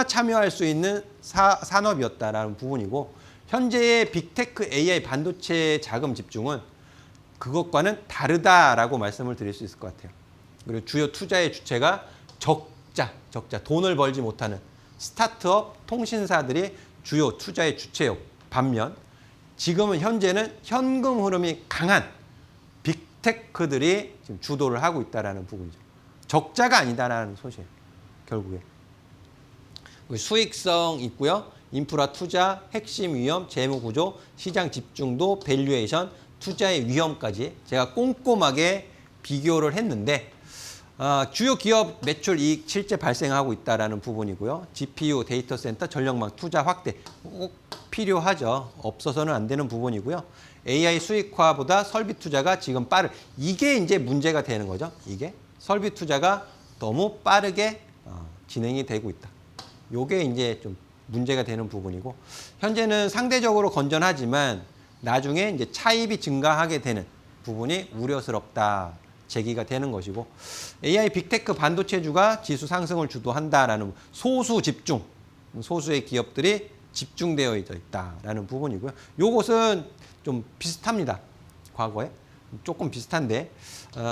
참여할 수 있는 산업이었다라는 부분이고 현재의 빅테크 AI 반도체 자금 집중은 그것과는 다르다라고 말씀을 드릴 수 있을 것 같아요. 그리고 주요 투자의 주체가 적자, 돈을 벌지 못하는 스타트업 통신사들이 주요 투자의 주체요. 반면 지금은 현재는 현금 흐름이 강한 빅테크들이 지금 주도를 하고 있다는 부분이죠. 적자가 아니다라는 소식이에요. 결국에. 수익성 있고요. 인프라 투자, 핵심 위험, 재무 구조, 시장 집중도, 밸류에이션, 투자의 위험까지 제가 꼼꼼하게 비교를 했는데 주요 기업 매출 이익 실제 발생하고 있다는 부분이고요. GPU, 데이터 센터, 전력망 투자 확대 꼭 필요하죠. 없어서는 안 되는 부분이고요. AI 수익화보다 설비 투자가 지금 이게 이제 문제가 되는 거죠. 이게 설비 투자가 너무 빠르게 진행이 되고 있다. 요게 이제 좀 문제가 되는 부분이고 현재는 상대적으로 건전하지만 나중에 이제 차입이 증가하게 되는 부분이 우려스럽다. 제기가 되는 것이고 AI 빅테크 반도체주가 지수 상승을 주도한다라는 소수의 기업들이 집중되어 있다라는 부분이고요. 요것은 좀 비슷합니다. 과거에 조금 비슷한데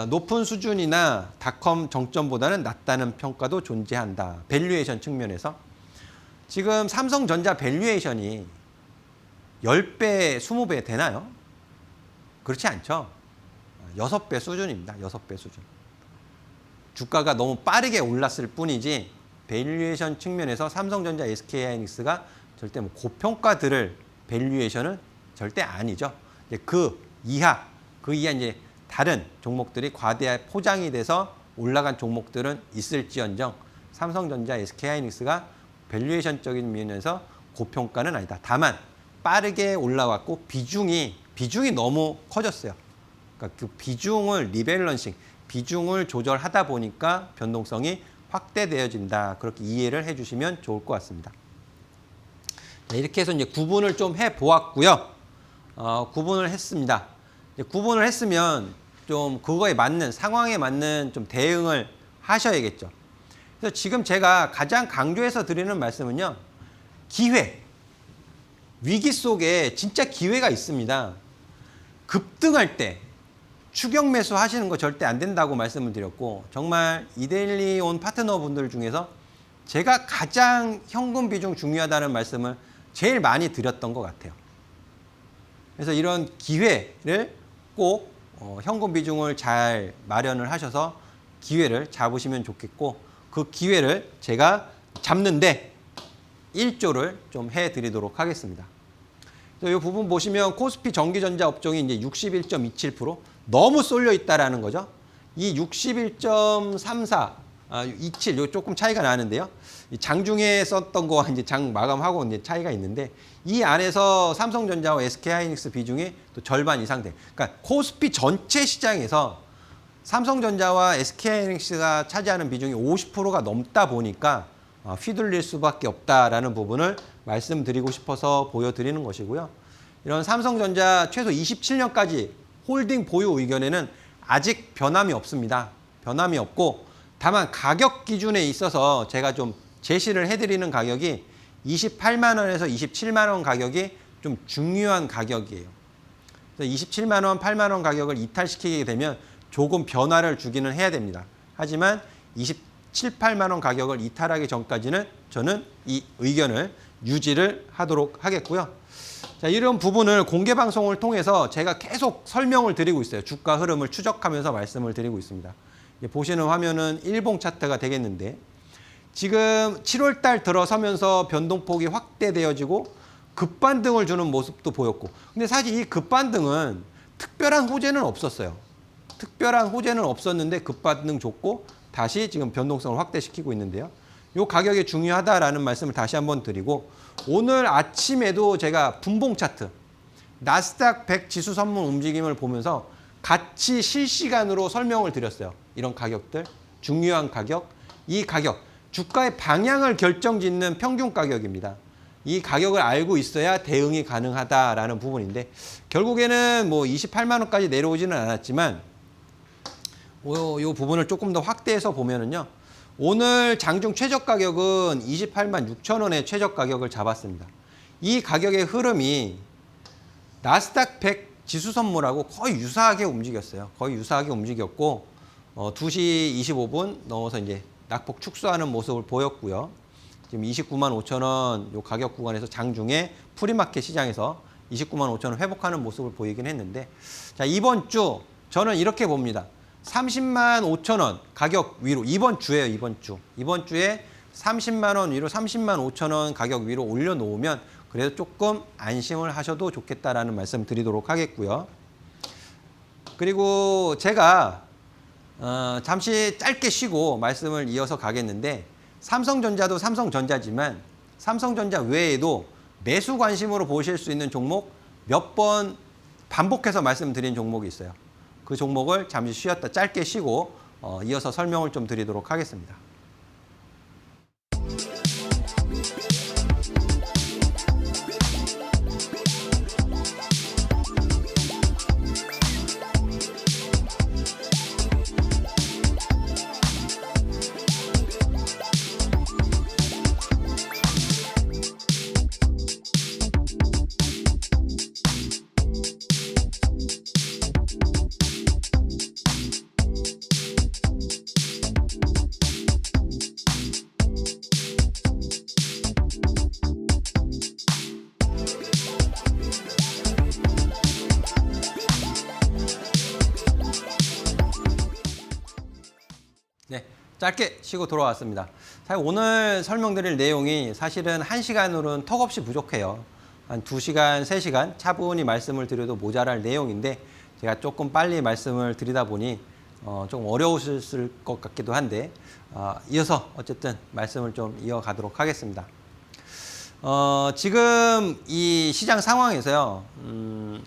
높은 수준이나 닷컴 정점보다는 낮다는 평가도 존재한다. 밸류에이션 측면에서 지금 삼성전자 밸류에이션이 10배, 20배 되나요? 그렇지 않죠. 6배 수준입니다. 6배 수준. 주가가 너무 빠르게 올랐을 뿐이지 밸류에이션 측면에서 삼성전자, SK하이닉스가 절대 뭐 고평가들을 밸류에이션은 절대 아니죠. 이제 그 이하 이제 다른 종목들이 과대 포장이 돼서 올라간 종목들은 있을지언정 삼성전자, SK하이닉스가 밸류에이션적인 면에서 고평가는 아니다. 다만 빠르게 올라왔고 비중이 너무 커졌어요. 그러니까 그 비중을 리밸런싱, 비중을 조절하다 보니까 변동성이 확대되어진다. 그렇게 이해를 해주시면 좋을 것 같습니다. 네, 이렇게 해서 이제 구분을 좀 해보았고요. 구분을 했습니다. 구분을 했으면 좀 그거에 맞는 상황에 맞는 좀 대응을 하셔야겠죠. 그래서 지금 제가 가장 강조해서 드리는 말씀은요. 기회. 위기 속에 진짜 기회가 있습니다. 급등할 때 추격 매수 하시는 거 절대 안 된다고 말씀을 드렸고 정말 이데일리 온 파트너분들 중에서 제가 가장 현금 비중 중요하다는 말씀을 제일 많이 드렸던 것 같아요. 그래서 이런 기회를 꼭 현금 비중을 잘 마련을 하셔서 기회를 잡으시면 좋겠고 그 기회를 제가 잡는데 일조를 좀 해드리도록 하겠습니다. 이 부분 보시면 코스피 전기전자 업종이 이제 61.27% 너무 쏠려 있다라는 거죠. 이 61.34, 27, 요 조금 차이가 나는데요. 장중에 썼던 거와 이제 장 마감하고 이제 차이가 있는데 이 안에서 삼성전자와 SK하이닉스 비중이 또 절반 이상 돼. 그러니까 코스피 전체 시장에서 삼성전자와 SK하이닉스가 차지하는 비중이 50%가 넘다 보니까 휘둘릴 수밖에 없다라는 부분을 말씀드리고 싶어서 보여드리는 것이고요. 이런 삼성전자 최소 27년까지 홀딩 보유 의견에는 아직 변함이 없습니다. 변함이 없고 다만 가격 기준에 있어서 제가 좀 제시를 해드리는 가격이 28만 원에서 27만 원 가격이 좀 중요한 가격이에요. 그래서 27만 원, 8만 원 가격을 이탈시키게 되면 조금 변화를 주기는 해야 됩니다. 하지만 27, 8만 원 가격을 이탈하기 전까지는 저는 이 의견을 유지를 하도록 하겠고요. 자, 이런 부분을 공개 방송을 통해서 제가 계속 설명을 드리고 있어요. 주가 흐름을 추적하면서 말씀을 드리고 있습니다. 보시는 화면은 일봉 차트가 되겠는데 지금 7월 달 들어서면서 변동폭이 확대되어지고 급반등을 주는 모습도 보였고 근데 사실 이 급반등은 특별한 호재는 없었어요. 특별한 호재는 없었는데 급반등 줬고 다시 지금 변동성을 확대시키고 있는데요. 이 가격이 중요하다라는 말씀을 다시 한번 드리고, 오늘 아침에도 제가 분봉 차트 나스닥 100 지수 선물 움직임을 보면서 같이 실시간으로 설명을 드렸어요. 이런 가격들, 중요한 가격, 이 가격, 주가의 방향을 결정짓는 평균 가격입니다. 이 가격을 알고 있어야 대응이 가능하다라는 부분인데, 결국에는 뭐 28만 원까지 내려오지는 않았지만 이 부분을 조금 더 확대해서 보면은요, 오늘 장중 최저 가격은 28만 6천 원의 최저 가격을 잡았습니다. 이 가격의 흐름이 나스닥 100 지수 선물하고 거의 유사하게 움직였어요. 거의 유사하게 움직였고 2시 25분 넘어서 이제 낙폭 축소하는 모습을 보였고요. 지금 29만 5천 원 요 가격 구간에서 장중에 프리마켓 시장에서 29만 5천 원 회복하는 모습을 보이긴 했는데, 자, 이번 주 저는 이렇게 봅니다. 30만 5천 원 가격 위로, 이번 주에요, 이번 주에 30만 원 위로, 30만 5천 원 가격 위로 올려놓으면 그래도 조금 안심을 하셔도 좋겠다라는 말씀 드리도록 하겠고요. 그리고 제가 잠시 짧게 쉬고 말씀을 이어서 가겠는데, 삼성전자도 삼성전자지만 삼성전자 외에도 매수 관심으로 보실 수 있는 종목 몇 번 반복해서 말씀드린 종목이 있어요. 그 종목을 잠시 쉬었다 짧게 쉬고 이어서 설명을 좀 드리도록 하겠습니다. 네, 짧게 쉬고 돌아왔습니다. 사실 오늘 설명드릴 내용이 사실은 1시간으로는 턱없이 부족해요. 한 2시간, 3시간 차분히 말씀을 드려도 모자랄 내용인데, 제가 조금 빨리 말씀을 드리다 보니 좀 어려우실 것 같기도 한데, 이어서 어쨌든 말씀을 좀 이어가도록 하겠습니다. 지금 이 시장 상황에서요,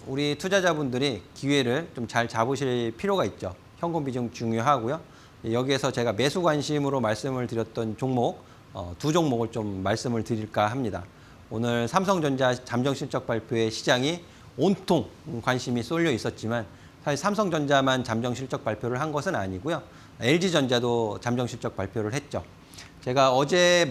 우리 투자자분들이 기회를 좀 잘 잡으실 필요가 있죠. 현금 비중 중요하고요. 여기에서 제가 매수 관심으로 말씀을 드렸던 종목, 두 종목을 좀 말씀을 드릴까 합니다. 오늘 삼성전자 잠정 실적 발표에 시장이 온통 관심이 쏠려 있었지만, 사실 삼성전자만 잠정 실적 발표를 한 것은 아니고요. LG전자도 잠정 실적 발표를 했죠. 제가 어제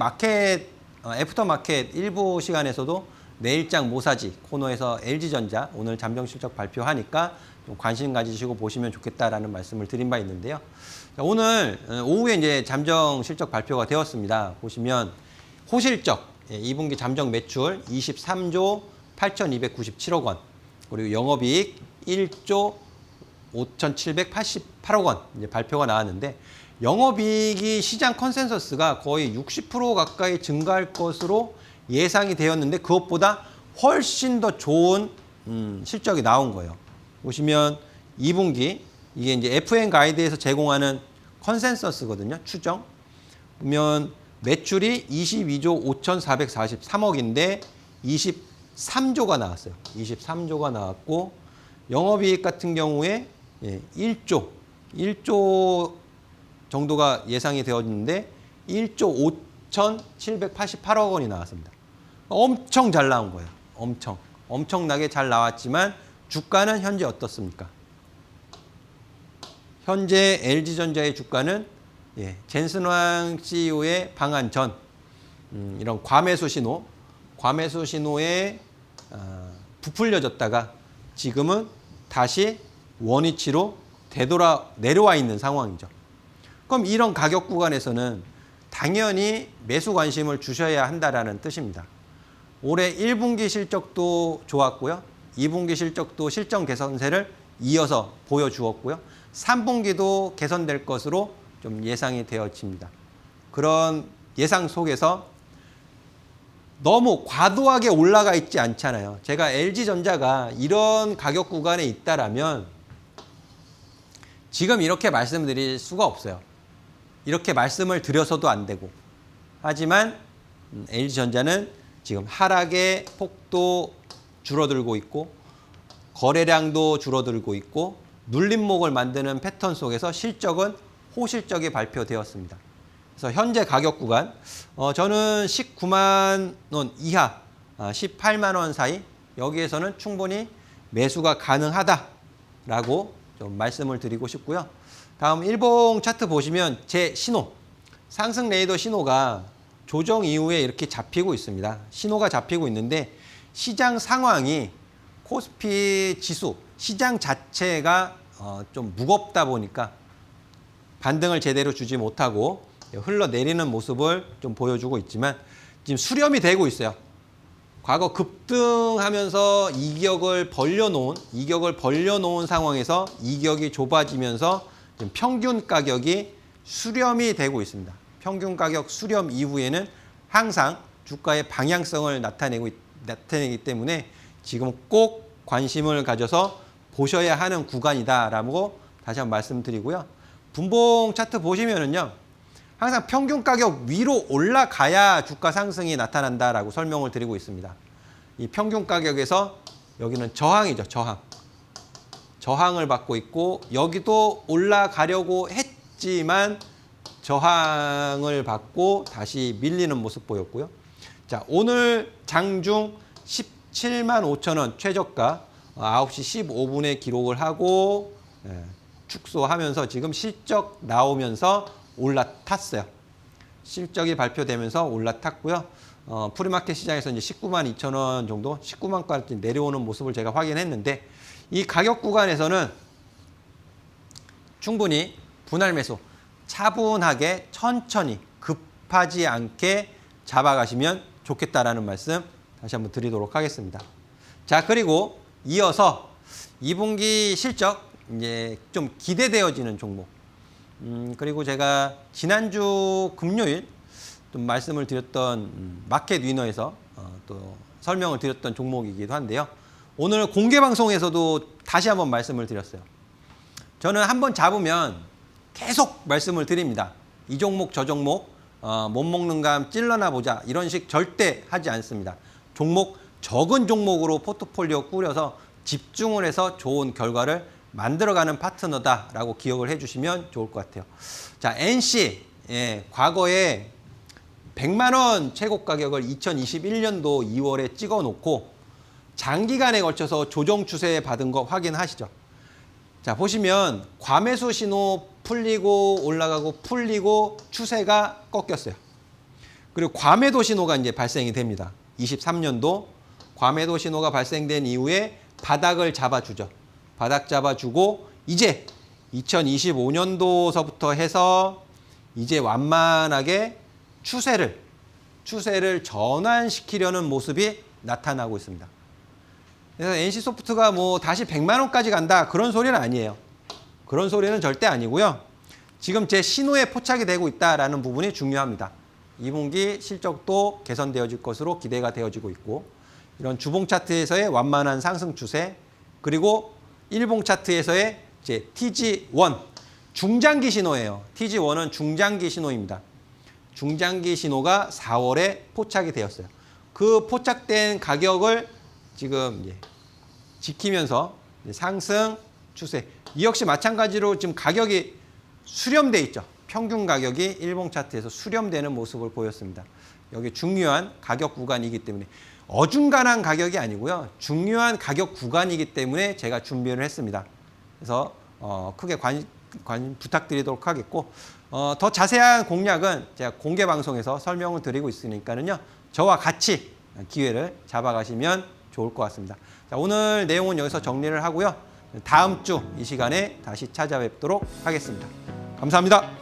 애프터 마켓 일부 시간에서도 내일장 모사지 코너에서 LG전자 오늘 잠정 실적 발표하니까 좀 관심 가지시고 보시면 좋겠다라는 말씀을 드린 바 있는데요. 자, 오늘 오후에 이제 잠정 실적 발표가 되었습니다. 보시면 호실적 2분기 잠정 매출 23조 8,297억 원, 그리고 영업이익 1조 5,788억 원 이제 발표가 나왔는데, 영업이익이 시장 컨센서스가 거의 60% 가까이 증가할 것으로 예상이 되었는데, 그것보다 훨씬 더 좋은 실적이 나온 거예요. 보시면 2분기 이게 이제 FN 가이드에서 제공하는 컨센서스거든요. 추정. 보면 매출이 22조 5,443억인데 23조가 나왔어요. 23조가 나왔고, 영업이익 같은 경우에 1조 정도가 예상이 되었는데 1조 5,788억 원이 나왔습니다. 엄청 잘 나온 거예요. 엄청나게 잘 나왔지만 주가는 현재 어떻습니까? 현재 LG전자의 주가는 젠슨왕 CEO의 방한 전 이런 과매수 신호에 부풀려졌다가 지금은 다시 원위치로 내려와 있는 상황이죠. 그럼 이런 가격 구간에서는 당연히 매수 관심을 주셔야 한다라는 뜻입니다. 올해 1분기 실적도 좋았고요. 2분기 실적도 실적 개선세를 이어서 보여주었고요. 3분기도 개선될 것으로 좀 예상이 되어집니다. 그런 예상 속에서 너무 과도하게 올라가 있지 않잖아요. 제가 LG전자가 이런 가격 구간에 있다라면 지금 이렇게 말씀드릴 수가 없어요. 이렇게 말씀을 드려서도 안 되고. 하지만 LG전자는 지금 하락의 폭도 줄어들고 있고 거래량도 줄어들고 있고 눌림목을 만드는 패턴 속에서 실적은 호실적이 발표되었습니다. 그래서 현재 가격 구간 저는 19만 원 이하 18만 원 사이 여기에서는 충분히 매수가 가능하다라고 좀 말씀을 드리고 싶고요. 다음 일봉 차트 보시면 제 신호 상승 레이더 신호가 조정 이후에 이렇게 잡히고 있습니다. 신호가 잡히고 있는데 시장 상황이 코스피 지수 시장 자체가 좀 무겁다 보니까 반등을 제대로 주지 못하고 흘러내리는 모습을 좀 보여주고 있지만 지금 수렴이 되고 있어요. 과거 급등하면서 이격을 벌려놓은 상황에서 이격이 좁아지면서 지금 평균 가격이 수렴이 되고 있습니다. 평균 가격 수렴 이후에는 항상 주가의 방향성을 나타내기 때문에 지금 꼭 관심을 가져서 보셔야 하는 구간이다라고 다시 한번 말씀드리고요. 분봉 차트 보시면은요. 항상 평균 가격 위로 올라가야 주가 상승이 나타난다라고 설명을 드리고 있습니다. 이 평균 가격에서 여기는 저항이죠. 저항을 받고 있고 여기도 올라가려고 했지만 저항을 받고 다시 밀리는 모습 보였고요. 자, 오늘 장중 17만 5천 원 최저가 9시 15분에 기록을 하고 축소하면서 지금 실적 나오면서 올라탔어요. 실적이 발표되면서 올라탔고요. 프리마켓 시장에서 이제 19만 2천 원 정도, 19만까지 내려오는 모습을 제가 확인했는데 이 가격 구간에서는 충분히 분할 매수, 차분하게 천천히 급하지 않게 잡아가시면 좋겠다라는 말씀 다시 한번 드리도록 하겠습니다. 자, 그리고 이어서 2분기 실적 이제 좀 기대되어지는 종목. 그리고 제가 지난주 금요일 좀 말씀을 드렸던 마켓 위너에서 또 설명을 드렸던 종목이기도 한데요. 오늘 공개 방송에서도 다시 한번 말씀을 드렸어요. 저는 한번 잡으면 계속 말씀을 드립니다. 이 종목 저 종목 못 먹는 감 찔러나 보자 이런 식 절대 하지 않습니다. 종목 적은 종목으로 포트폴리오 꾸려서 집중을 해서 좋은 결과를 만들어가는 파트너다라고 기억을 해주시면 좋을 것 같아요. 자, NC 과거에 100만 원 최고 가격을 2021년도 2월에 찍어놓고 장기간에 걸쳐서 조정 추세 받은 거 확인하시죠. 자, 보시면 과매수 신호 풀리고 올라가고 풀리고 추세가 꺾였어요. 그리고 과매도 신호가 이제 발생이 됩니다. 23년도 과매도 신호가 발생된 이후에 바닥을 잡아주죠. 바닥 잡아주고 이제 2025년도서부터 해서 이제 완만하게 추세를 전환시키려는 모습이 나타나고 있습니다. 그래서 NC소프트가 뭐 다시 100만 원까지 간다 그런 소리는 아니에요. 그런 소리는 절대 아니고요. 지금 제 신호에 포착이 되고 있다라는 부분이 중요합니다. 2분기 실적도 개선되어질 것으로 기대가 되어지고 있고 이런 주봉 차트에서의 완만한 상승 추세 그리고 일봉 차트에서의 이제 TG1 중장기 신호예요. TG1은 중장기 신호입니다. 중장기 신호가 4월에 포착이 되었어요. 그 포착된 가격을 지금 이제 지키면서 상승 추세. 이 역시 마찬가지로 지금 가격이 수렴돼 있죠. 평균 가격이 일봉 차트에서 수렴되는 모습을 보였습니다. 여기 중요한 가격 구간이기 때문에 어중간한 가격이 아니고요. 중요한 가격 구간이기 때문에 제가 준비를 했습니다. 그래서 크게 관심 부탁드리도록 하겠고 더 자세한 공략은 제가 공개 방송에서 설명을 드리고 있으니까는요. 저와 같이 기회를 잡아가시면 좋을 것 같습니다. 자, 오늘 내용은 여기서 정리를 하고요. 다음 주 이 시간에 다시 찾아뵙도록 하겠습니다. 감사합니다.